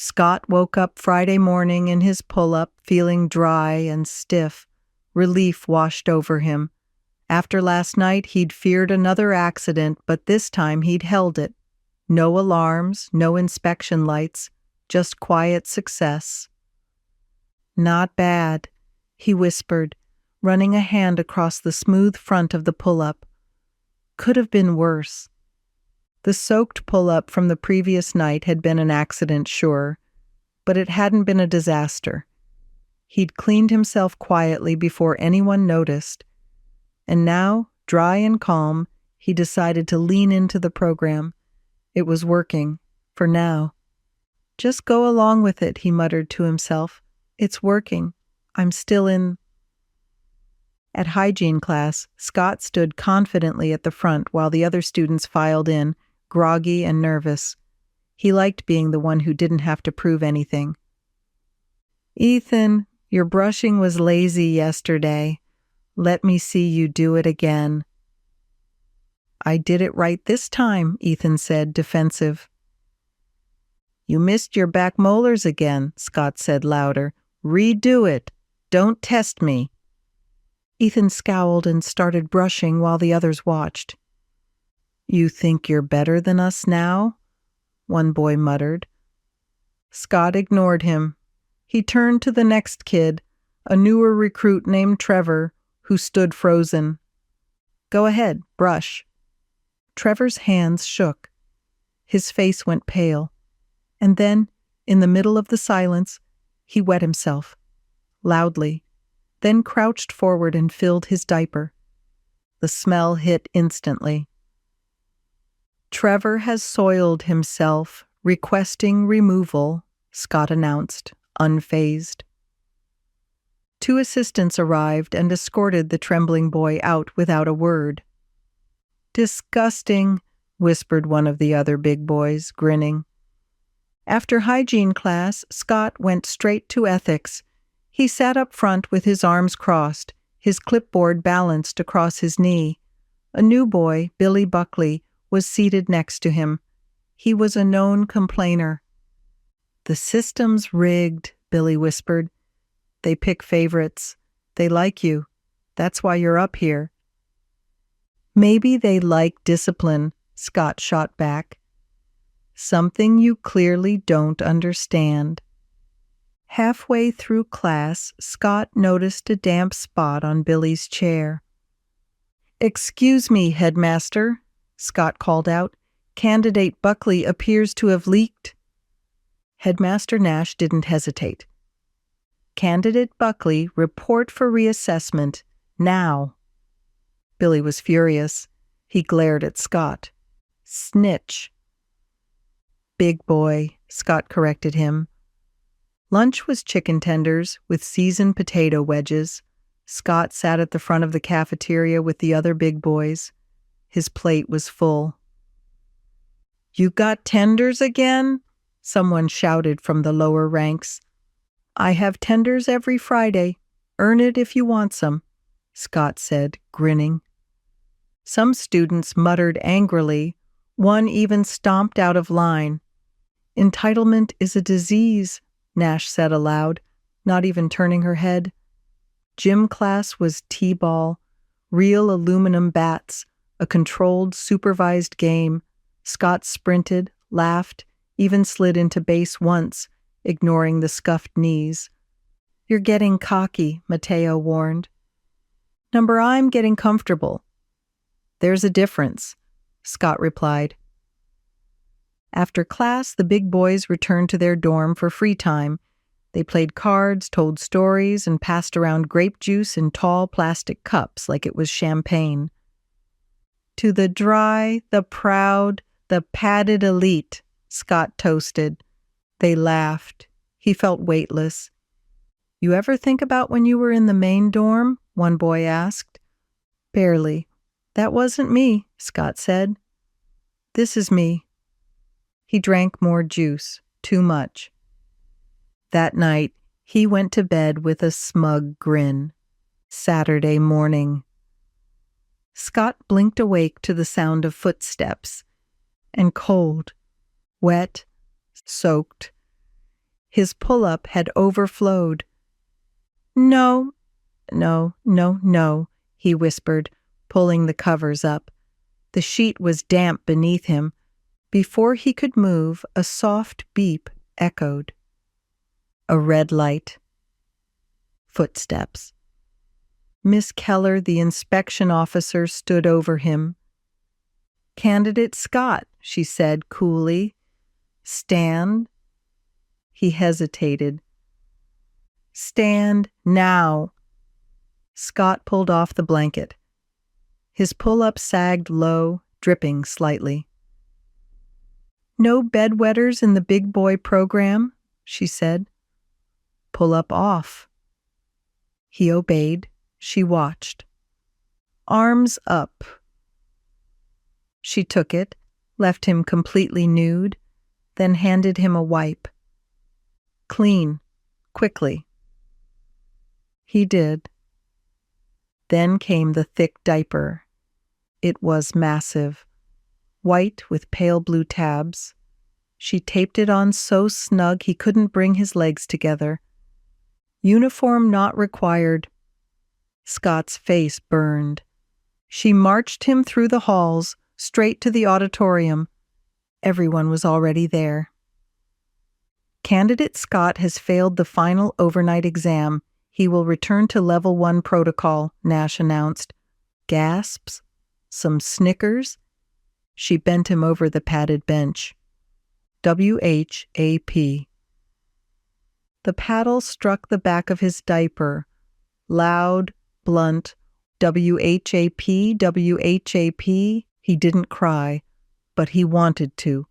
Scott woke up Friday morning in his pull-up, feeling dry and stiff. Relief washed over him. After last night, he'd feared another accident, but this time he'd held it. No alarms, no inspection lights, just quiet success. "Not bad," he whispered, running a hand across the smooth front of the pull-up. Could have been worse. The soaked pull-up from the previous night had been an accident, sure, but it hadn't been a disaster. He'd cleaned himself quietly before anyone noticed, and now, dry and calm, he decided to lean into the program. It was working, for now. "Just go along with it," he muttered to himself. "It's working. I'm still in." At hygiene class, Scott stood confidently at the front while the other students filed in, groggy and nervous. He liked being the one who didn't have to prove anything. "Ethan, your brushing was lazy yesterday. Let me see you do it again." "I did it right this time," Ethan said, defensive. "You missed your back molars again," Scott said louder. "Redo it. Don't test me." Ethan scowled and started brushing while the others watched. "You think you're better than us now?" one boy muttered. Scott ignored him. He turned to the next kid, a newer recruit named Trevor, who stood frozen. "Go ahead, brush." Trevor's hands shook. His face went pale. And then, in the middle of the silence, he wet himself, loudly, then crouched forward and filled his diaper. The smell hit instantly. "Trevor has soiled himself, requesting removal," Scott announced, unfazed. Two assistants arrived and escorted the trembling boy out without a word. "Disgusting," whispered one of the other big boys, grinning. After hygiene class, Scott went straight to ethics. He sat up front with his arms crossed, his clipboard balanced across his knee. A new boy, Billy Buckley, was seated next to him. He was a known complainer. "The system's rigged," Billy whispered. "They pick favorites. They like you. That's why you're up here." "Maybe they like discipline," Scott shot back. "Something you clearly don't understand." Halfway through class, Scott noticed a damp spot on Billy's chair. "Excuse me, headmaster," Scott called out. "Candidate Buckley appears to have leaked." Headmaster Nash didn't hesitate. "Candidate Buckley, report for reassessment, now." Billy was furious. He glared at Scott. "Snitch." "Big boy," Scott corrected him. Lunch was chicken tenders with seasoned potato wedges. Scott sat at the front of the cafeteria with the other big boys. His plate was full. "You got tenders again?" someone shouted from the lower ranks. "I have tenders every Friday. Earn it if you want some," Scott said, grinning. Some students muttered angrily. One even stomped out of line. "Entitlement is a disease," Nash said aloud, not even turning her head. Gym class was t-ball, real aluminum bats, a controlled, supervised game. Scott sprinted, laughed, even slid into base once, ignoring the scuffed knees. "You're getting cocky," Mateo warned. "Number, I'm getting comfortable." "There's a difference," Scott replied. After class, the big boys returned to their dorm for free time. They played cards, told stories, and passed around grape juice in tall plastic cups like it was champagne. "To the dry, the proud, the padded elite," Scott toasted. They laughed. He felt weightless. "You ever think about when you were in the main dorm?" one boy asked. "Barely. That wasn't me," Scott said. "This is me." He drank more juice, too much. That night, he went to bed with a smug grin. Saturday morning. Scott blinked awake to the sound of footsteps. And cold, wet, soaked. His pull-up had overflowed. "No, no, no, no," he whispered, pulling the covers up. The sheet was damp beneath him. Before he could move, a soft beep echoed. A red light. Footsteps. Miss Keller, the inspection officer, stood over him. "Candidate Scott," she said coolly. "Stand." He hesitated. "Stand now." Scott pulled off the blanket. His pull-up sagged low, dripping slightly. "No bedwetters in the big boy program," she said. "Pull-up off." He obeyed. She watched. "Arms up." She took it, left him completely nude, then handed him a wipe. "Clean, quickly." He did. Then came the thick diaper. It was massive, white with pale blue tabs. She taped it on so snug he couldn't bring his legs together. Uniform not required. Scott's face burned. She marched him through the halls, straight to the auditorium. Everyone was already there. "Candidate Scott has failed the final overnight exam. He will return to Level 1 protocol," Nash announced. Gasps. Some snickers. She bent him over the padded bench. WHAP. The paddle struck the back of his diaper. Loud, blunt, WHAP, WHAP. He didn't cry, but he wanted to.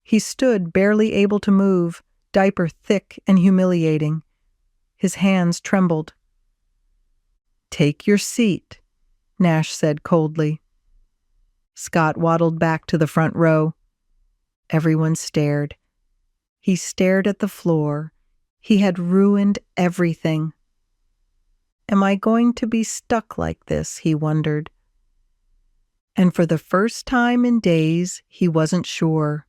He stood, barely able to move, diaper thick and humiliating. His hands trembled. "Take your seat," Nash said coldly. Scott waddled back to the front row. Everyone stared. He stared at the floor. He had ruined everything. Am I going to be stuck like this, he wondered. And for the first time in days, he wasn't sure.